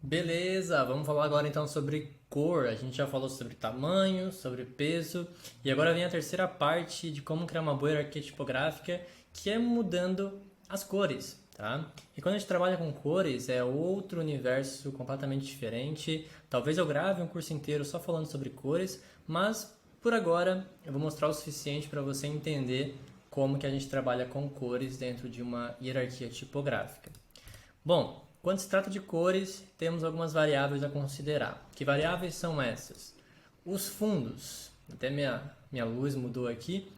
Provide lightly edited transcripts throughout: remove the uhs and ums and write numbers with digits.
Beleza, vamos falar agora então sobre cor. A gente já falou sobre tamanho, sobre peso, e agora vem a terceira parte de como criar uma boa hierarquia tipográfica, que é mudando as cores, tá? E quando a gente trabalha com cores, é outro universo completamente diferente. Talvez eu grave um curso inteiro só falando sobre cores, mas por agora eu vou mostrar o suficiente para você entender como que a gente trabalha com cores dentro de uma hierarquia tipográfica. Bom, quando se trata de cores, temos algumas variáveis a considerar. Que variáveis são essas? Os fundos. Até minha luz mudou aqui.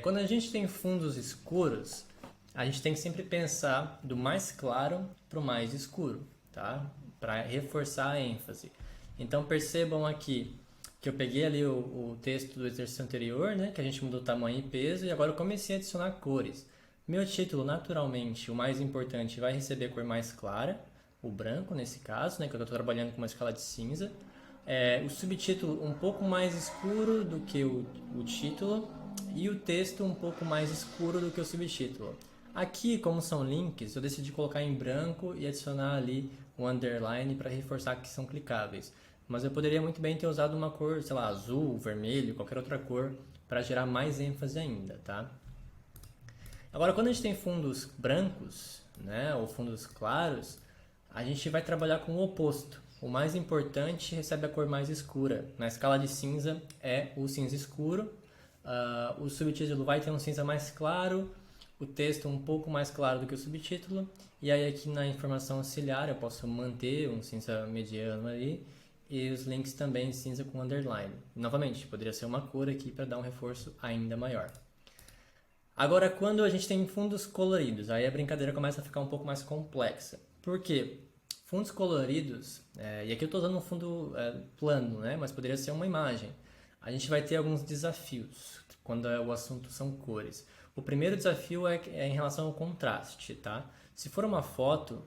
Quando a gente tem fundos escuros, a gente tem que sempre pensar do mais claro para o mais escuro, tá? Para reforçar a ênfase. Então percebam aqui que eu peguei ali o texto do exercício anterior, né? Que a gente mudou tamanho e peso, e agora eu comecei a adicionar cores. Meu título, naturalmente, o mais importante, vai receber a cor mais clara, o branco nesse caso, né, que eu estou trabalhando com uma escala de cinza. O subtítulo um pouco mais escuro do que o título e o texto um pouco mais escuro do que o subtítulo. Aqui, como são links, eu decidi colocar em branco e adicionar ali um underline para reforçar que são clicáveis. Mas eu poderia muito bem ter usado uma cor, sei lá, azul, vermelho, qualquer outra cor, para gerar mais ênfase ainda, tá? Agora, quando a gente tem fundos brancos, né, ou fundos claros, a gente vai trabalhar com o oposto. O mais importante recebe a cor mais escura. Na escala de cinza é o cinza escuro. O subtítulo vai ter um cinza mais claro, o texto um pouco mais claro do que o subtítulo. E aí aqui na informação auxiliar eu posso manter um cinza mediano ali e os links também cinza com underline. Novamente, poderia ser uma cor aqui para dar um reforço ainda maior. Agora, quando a gente tem fundos coloridos, aí a brincadeira começa a ficar um pouco mais complexa. Por quê? Fundos coloridos, e aqui eu estou usando um fundo plano, né? Mas poderia ser uma imagem. A gente vai ter alguns desafios quando o assunto são cores. O primeiro desafio é em relação ao contraste, tá? Se for uma foto,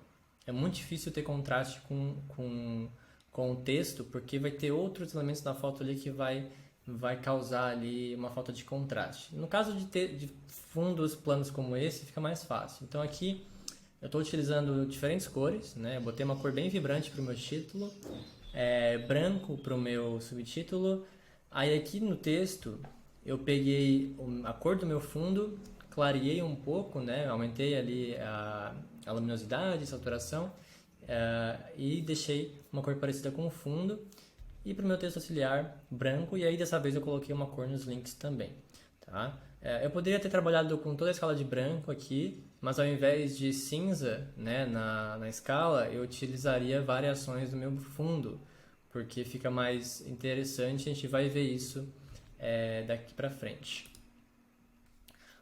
é muito difícil ter contraste com o texto, porque vai ter outros elementos da foto ali que vai causar ali uma falta de contraste. No caso de fundos planos como esse, fica mais fácil. Então aqui eu estou utilizando diferentes cores, né? Eu botei uma cor bem vibrante para o meu título, branco para o meu subtítulo. Aí aqui no texto eu peguei a cor do meu fundo, clareei um pouco, né? Aumentei ali a luminosidade, a saturação, e deixei uma cor parecida com o fundo. E para o meu texto auxiliar, branco, e aí dessa vez eu coloquei uma cor nos links também, tá? Eu poderia ter trabalhado com toda a escala de branco aqui, mas ao invés de cinza, né, na escala, eu utilizaria variações do meu fundo, porque fica mais interessante, a gente vai ver isso daqui para frente.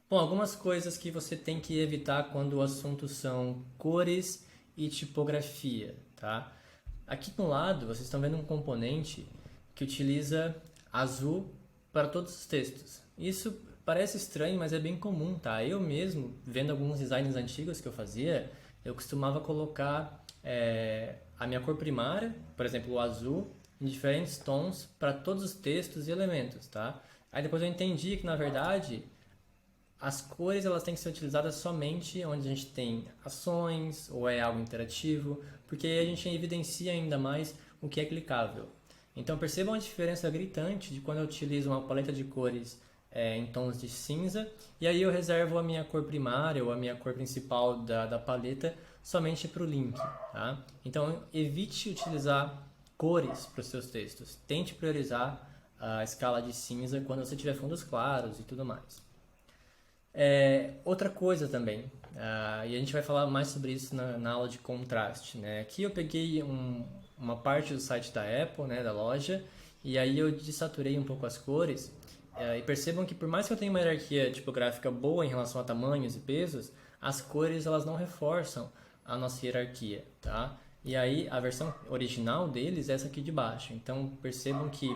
Bom, algumas coisas que você tem que evitar quando o assunto são cores e tipografia, tá? Aqui no lado, vocês estão vendo um componente que utiliza azul para todos os textos. Isso parece estranho, mas é bem comum, tá? Eu mesmo, vendo alguns designs antigos que eu fazia, eu costumava colocar a minha cor primária, por exemplo, o azul, em diferentes tons para todos os textos e elementos, tá? Aí depois eu entendi que, na verdade, as cores elas têm que ser utilizadas somente onde a gente tem ações ou é algo interativo, porque aí a gente evidencia ainda mais o que é clicável. Então percebam a diferença gritante de quando eu utilizo uma paleta de cores em tons de cinza e aí eu reservo a minha cor primária ou a minha cor principal da paleta somente para o link. Tá? Então evite utilizar cores para os seus textos. Tente priorizar a escala de cinza quando você tiver fundos claros e tudo mais. Outra coisa também, e a gente vai falar mais sobre isso na aula de contraste, né? Aqui eu peguei uma parte do site da Apple, né, da loja, e aí eu desaturei um pouco as cores, e percebam que por mais que eu tenha uma hierarquia tipográfica boa em relação a tamanhos e pesos, as cores elas não reforçam a nossa hierarquia, tá? E aí a versão original deles é essa aqui de baixo, então percebam que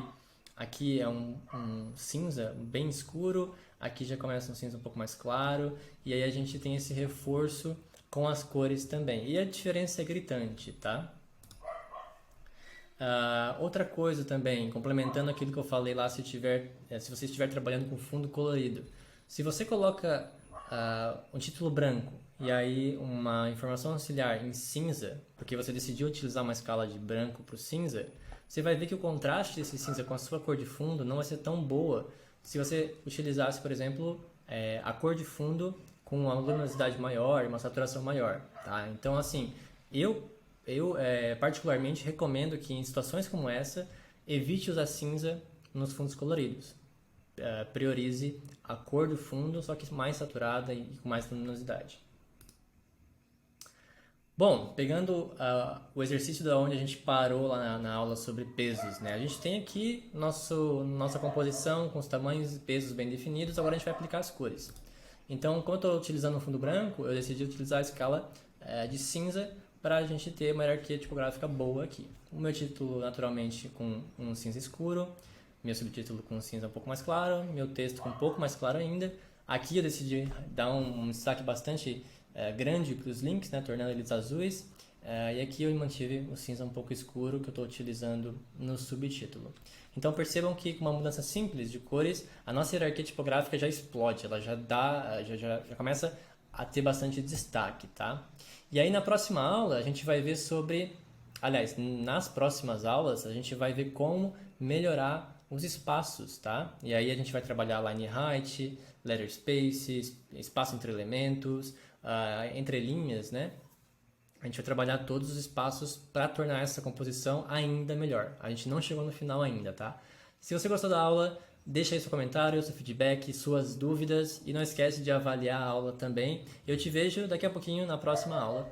aqui é um cinza bem escuro, aqui já começa um cinza um pouco mais claro, e aí a gente tem esse reforço com as cores também. E a diferença é gritante, tá? Outra coisa também, complementando aquilo que eu falei lá, se você estiver trabalhando com fundo colorido. Se você coloca um título branco e aí uma informação auxiliar em cinza, porque você decidiu utilizar uma escala de branco para o cinza, você vai ver que o contraste desse cinza com a sua cor de fundo não vai ser tão boa se você utilizasse, por exemplo, a cor de fundo com uma luminosidade maior e uma saturação maior, tá? Então, assim, eu particularmente recomendo que em situações como essa, evite usar cinza nos fundos coloridos. Priorize a cor do fundo, só que mais saturada e com mais luminosidade. Bom, pegando o exercício da onde a gente parou lá na aula sobre pesos, né? A gente tem aqui nossa composição com os tamanhos e pesos bem definidos, agora a gente vai aplicar as cores. Então, enquanto eu estou utilizando um fundo branco, eu decidi utilizar a escala de cinza para a gente ter uma hierarquia tipográfica boa aqui. O meu título, naturalmente, com um cinza escuro, meu subtítulo com um cinza um pouco mais claro, meu texto com um pouco mais claro ainda. Aqui eu decidi dar um destaque bastante grande para os links, né, tornando eles azuis. E aqui eu mantive o cinza um pouco escuro que eu estou utilizando no subtítulo. Então percebam que com uma mudança simples de cores, a nossa hierarquia tipográfica já explode, ela já começa a ter bastante destaque, tá? E aí na próxima aula a gente vai ver sobre, aliás, nas próximas aulas a gente vai ver como melhorar os espaços, tá? E aí a gente vai trabalhar line height, letter space, espaço entre elementos, entre linhas, né? A gente vai trabalhar todos os espaços para tornar essa composição ainda melhor. A gente não chegou no final ainda, tá? Se você gostou da aula, deixa aí seu comentário, seu feedback, suas dúvidas e não esquece de avaliar a aula também. Eu te vejo daqui a pouquinho na próxima aula.